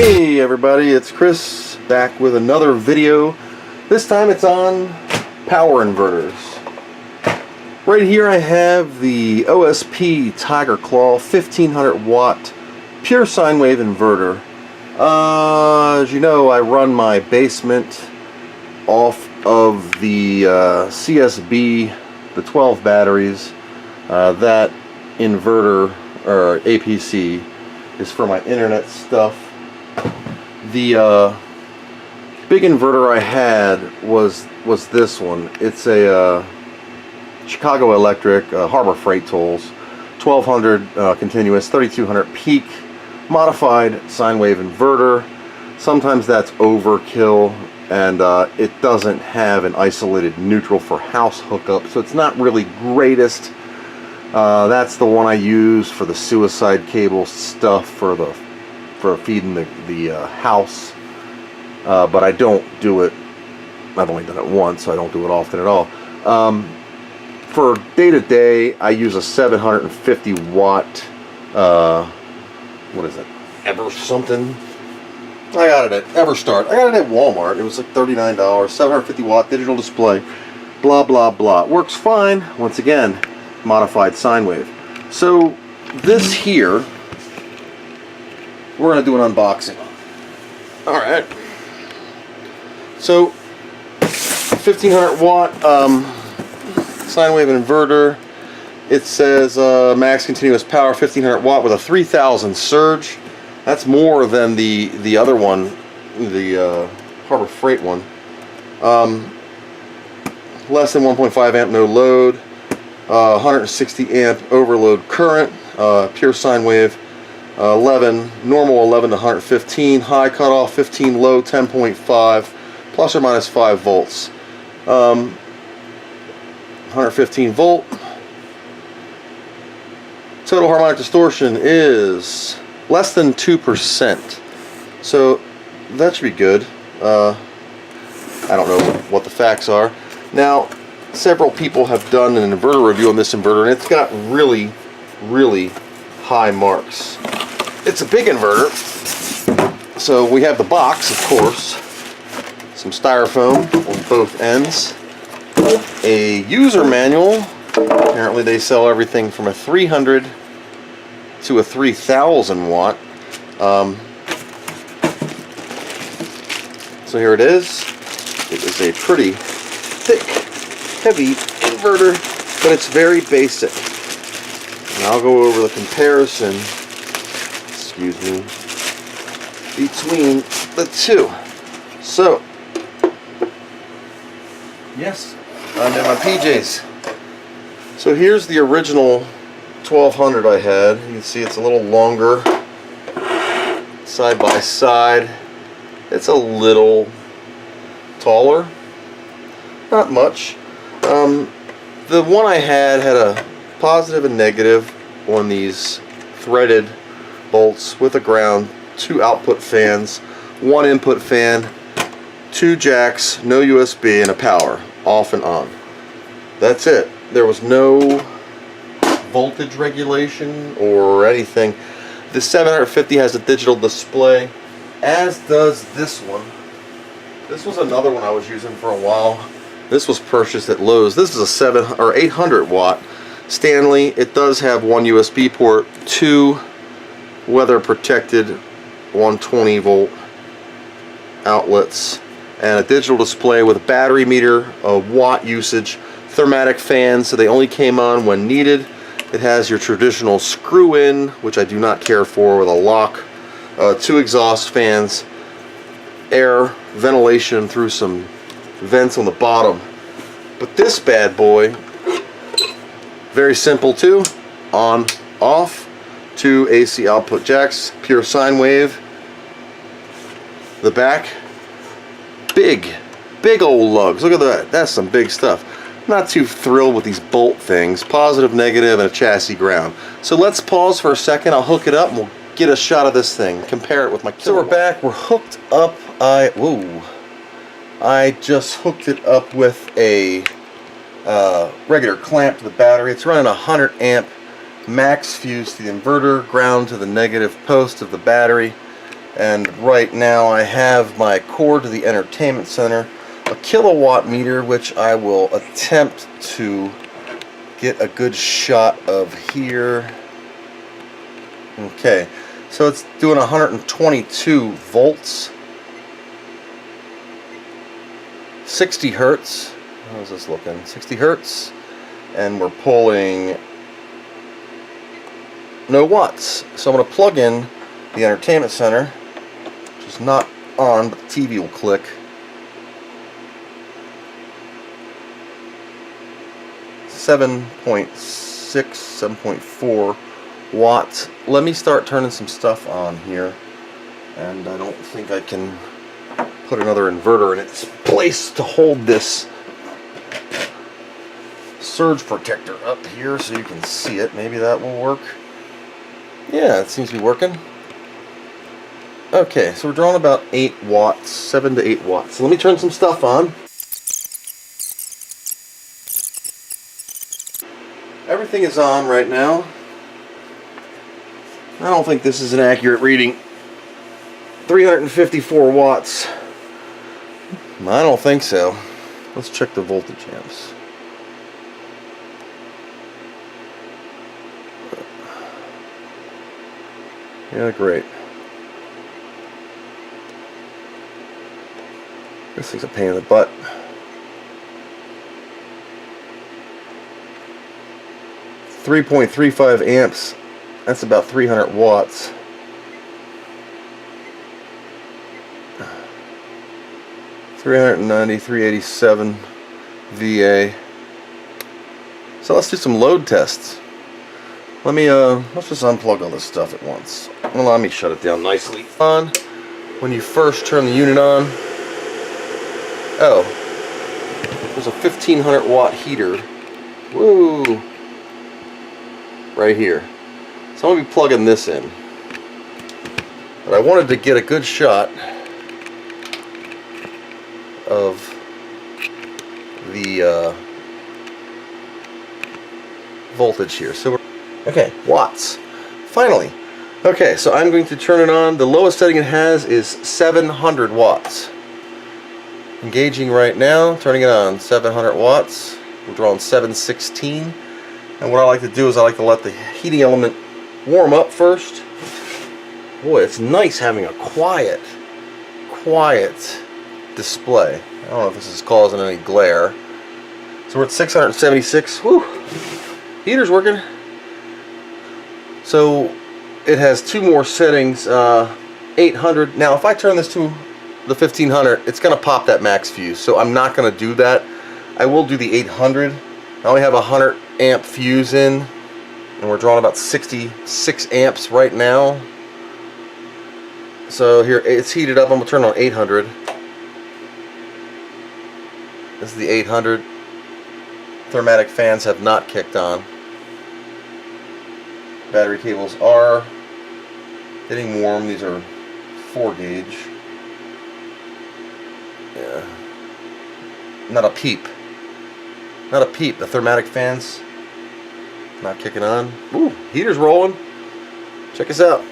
Hey everybody, it's Chris back with another video. This time it's on power inverters. Right here I have the OSP TigerClaw 1500 watt pure sine wave inverter. As you know, I run my basement off of the CSB, the 12 batteries. That inverter or APC is for my internet stuff. The big inverter I had was this one. It's a Chicago Electric Harbor Freight Tools 1200 continuous, 3200 peak modified sine wave inverter. Sometimes that's overkill, and it doesn't have an isolated neutral for house hookup, so it's not really greatest. That's the one I use for the suicide cable stuff for feeding the house, but I don't do it. I've only done it once, so I don't do it often at all. For day-to-day, I use a 750 watt, what is it, Ever something? I got it at Everstart. I got it at Walmart. It was like $39, 750 watt digital display, blah blah blah. Works fine. Once again, modified sine wave. So this here, we're going to do an unboxing. Alright. So 1500 watt sine wave inverter. It says max continuous power 1500 watt with a 3000 surge. That's more than the other one, the Harbor Freight one. Less than 1.5 amp no load. 160 amp overload current. Pure sine wave. 11 normal, 11 to 115, high cutoff 15, low 10.5, plus or minus 5 volts. 115 volt. Total harmonic distortion is less than 2%, so that should be good. I don't know what the facts are. Now, several people have done an inverter review on this inverter, and it's got really high marks. It's a big inverter, so we have the box, of course, some styrofoam on both ends, a user manual. Apparently they sell everything from a 300 to a 3000 watt. So here it is. It is a pretty thick, heavy inverter, but it's very basic. And I'll go over the comparison, excuse me, between the two. So, yes, I'm in my PJs. So here's the original 1200 I had. You can see it's a little longer, side by side. It's a little taller, not much. The one I had a positive and negative on these threaded bolts with a ground, 2 output fans, 1 input fan, 2 jacks, no USB, and a power, off and on. That's it. There was no voltage regulation or anything. The 750 has a digital display, as does this one. This was another one I was using for a while. This was purchased at Lowe's. This is a 800 watt Stanley. It does have 1 USB port, 2 weather protected 120 volt outlets, and a digital display with a battery meter, a watt usage, thermatic fans, so they only came on when needed. It has your traditional screw in, which I do not care for, with a lock, 2 exhaust fans, air ventilation through some vents on the bottom. But this bad boy, very simple too, on, off, 2 AC output jacks, pure sine wave. The back, big old lugs. Look at that. That's some big stuff. Not too thrilled with these bolt things. Positive, negative, and a chassis ground. So let's pause for a second. I'll hook it up and we'll get a shot of this thing. Compare it with my kilowatt. So we're back. We're hooked up. I just hooked it up with a regular clamp to the battery. It's running a 100 amp max fuse to the inverter, ground to the negative post of the battery. And right now I have my cord to the entertainment center, a kilowatt meter, which I will attempt to get a good shot of here. Okay, so it's doing 122 volts, 60 hertz. How's this looking? 60 hertz, and we're pulling no watts. So I'm going to plug in the entertainment center, which is not on, but the TV will click. .6, 7.4 watts. Let me start turning some stuff on here, and I don't think I can put another inverter in its place to hold this surge protector up here so you can see it. Maybe that will work. Yeah, it seems to be working. Okay, so we're drawing about 8 watts, 7 to 8 watts. So let me turn some stuff on. Everything is on right now. I don't think this is an accurate reading. 354 watts. I don't think so. Let's check the voltage amps. Yeah, great. This thing's a pain in the butt. .35 amps. That's about 300 watts. .390, 387 VA. So let's do some load tests. Let's just unplug all this stuff at once. Well, let me shut it down nicely. On when you first turn the unit on. Oh, there's a 1500 watt heater. Woo! Right here. So I'm going to be plugging this in. But I wanted to get a good shot of the voltage here. So okay, watts. Finally. Okay, so I'm going to turn it on. The lowest setting it has is 700 watts. Engaging right now, turning it on, 700 watts. We're drawing 716. And what I like to do is I like to let the heating element warm up first. Boy, it's nice having a quiet display. I don't know if this is causing any glare. So we're at 676. Whew. Heater's working. So it has 2 more settings. 800. Now if I turn this to the 1500, it's going to pop that max fuse. So I'm not going to do that. I will do the 800. I only have a 100 amp fuse in, and we're drawing about 66 amps right now. So here it's heated up. I'm going to turn on 800. This is the 800. Thermatic fans have not kicked on. Battery cables are getting warm. These are 4 gauge. Yeah. Not a peep. Not a peep. The thermatic fans not kicking on. Ooh, heater's rolling. Check this out.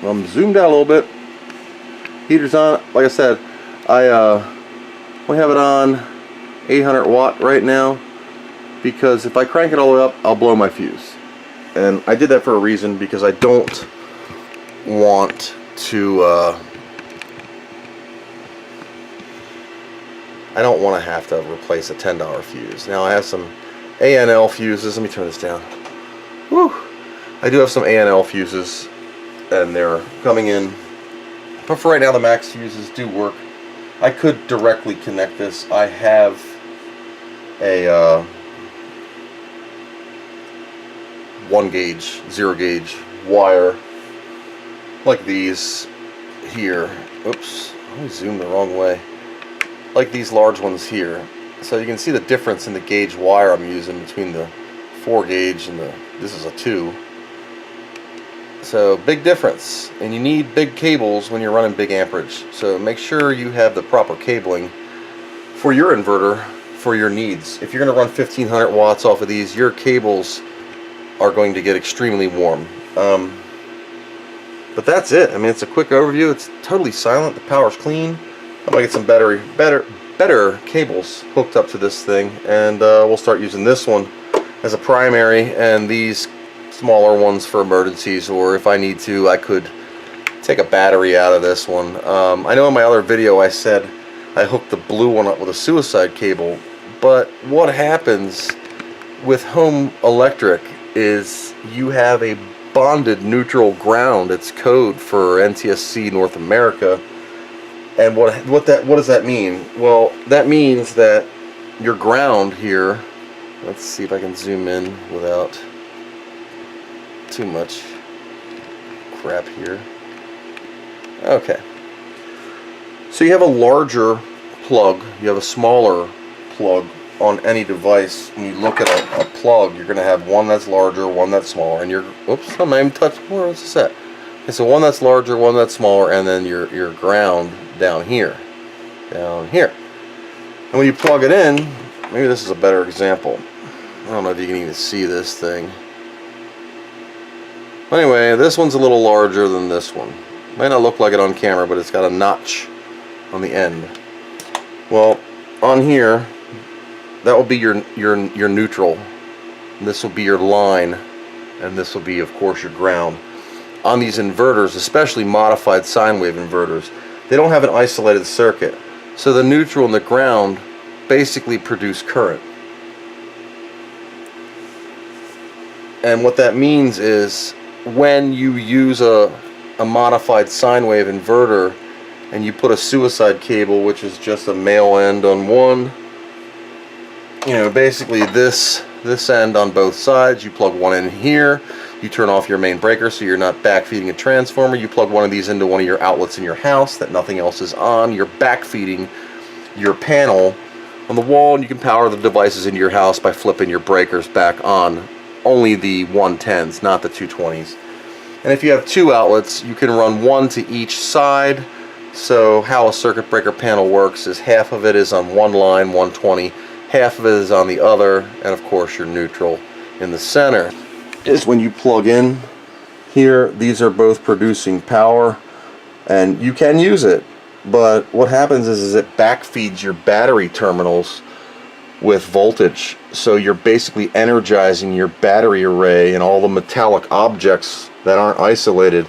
I'm zoomed out a little bit. Heater's on. Like I said, we have it on 800 watt right now because if I crank it all the way up, I'll blow my fuse. And I did that for a reason, because I don't want to have to replace a $10 fuse. Now I have some ANL fuses. Let me turn this down. Whew. I do have some ANL fuses, and they're coming in. But for right now, the max fuses do work. I could directly connect this. I have a 1 gauge, 0 gauge wire like these here. Oops, I zoomed the wrong way. Like these large ones here. So you can see the difference in the gauge wire I'm using between the 4 gauge and this is a 2. So big difference, and you need big cables when you're running big amperage. So make sure you have the proper cabling for your inverter for your needs. If you're going to run 1500 watts off of these, your cables are going to get extremely warm. But that's it. I mean, it's a quick overview. It's totally silent. The power's clean. I'm gonna get some better cables hooked up to this thing, and we'll start using this one as a primary, and these smaller ones for emergencies, or if I need to, I could take a battery out of this one. I know in my other video I said I hooked the blue one up with a suicide cable, but what happens with home electric is you have a bonded neutral ground. It's code for NTSC North America. And what does that mean? Well, that means that your ground here, let's see if I can zoom in without too much crap here. Okay. So you have a larger plug, you have a smaller plug on any device. When you look at a plug, you're going to have one that's larger, one that's smaller, and oops, I'm not even touching, where is this at? Okay, so one that's larger, one that's smaller, and then your ground down here. And when you plug it in, maybe this is a better example. I don't know if you can even see this thing. Anyway, this one's a little larger than this one. Might not look like it on camera, but it's got a notch on the end. Well, on here, that will be your neutral. And this will be your line, and this will be, of course, your ground. On these inverters, especially modified sine wave inverters, they don't have an isolated circuit. So the neutral and the ground basically produce current. And what that means is when you use a modified sine wave inverter and you put a suicide cable, which is just a male end on one, you know, basically this end on both sides, you plug one in here, you turn off your main breaker so you're not backfeeding a transformer, you plug one of these into one of your outlets in your house that nothing else is on, you're backfeeding your panel on the wall, and you can power the devices into your house by flipping your breakers back on. Only the 110s, not the 220s. And if you have two outlets, you can run one to each side. So how a circuit breaker panel works is half of it is on one line, 120, half of it is on the other, and of course your neutral in the center. Is when you plug in here, these are both producing power, and you can use it, but what happens is it backfeeds your battery terminals with voltage, so you're basically energizing your battery array and all the metallic objects that aren't isolated,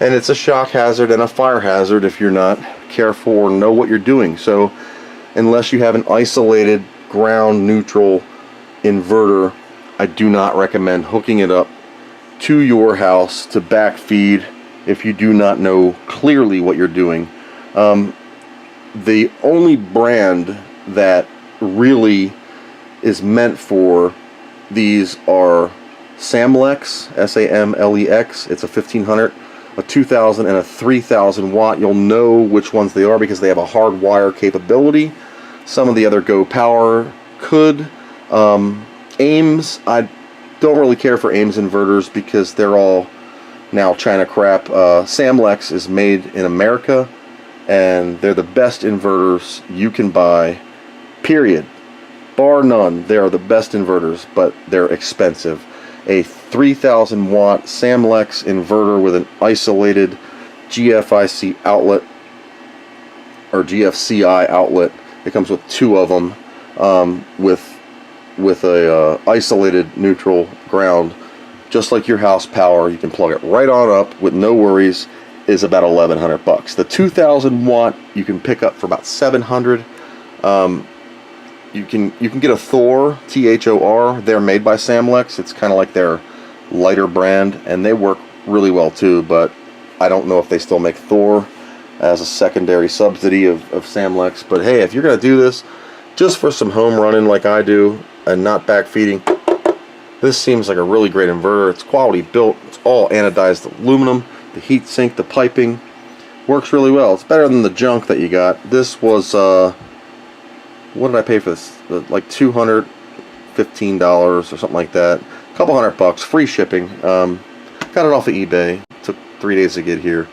and it's a shock hazard and a fire hazard if you're not careful or know what you're doing. So unless you have an isolated ground neutral inverter, I do not recommend hooking it up to your house to backfeed if you do not know clearly what you're doing. The only brand that really is meant for these are Samlex, S-A-M-L-E-X. It's a 1500, a 2000, and a 3000 watt. You'll know which ones they are because they have a hard wire capability. Some of the other Go Power could. Ames, I don't really care for Ames inverters because they're all now China crap. Samlex is made in America, and they're the best inverters you can buy, period. Bar none. They are the best inverters, but they're expensive. A 3000 watt Samlex inverter with an isolated GFIC outlet, or GFCI outlet. It comes with two of them, with a isolated neutral ground, just like your house power. You can plug it right on up with no worries. Is about $1,100. The 2000 watt you can pick up for about $700. You can get a Thor, T-H-O-R. They're made by Samlex. It's kind of like their lighter brand, and they work really well too, but I don't know if they still make Thor as a secondary subsidy of Samlex. But hey, if you're going to do this just for some home running like I do and not backfeeding, this seems like a really great inverter. It's quality built. It's all anodized aluminum. The heat sink, the piping works really well. It's better than the junk that you got. This was what did I pay for this? Like $215 or something like that. A couple $100, free shipping. Got it off of eBay. Took 3 days to get here.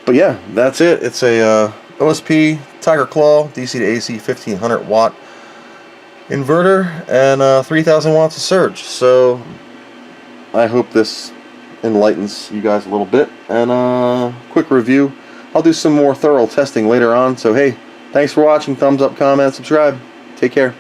But yeah, that's it. It's a OSP TigerClaw DC to AC 1500 watt inverter and 3000 watts of surge. So I hope this enlightens you guys a little bit. And quick review. I'll do some more thorough testing later on. So hey, thanks for watching. Thumbs up, comment, subscribe. Take care.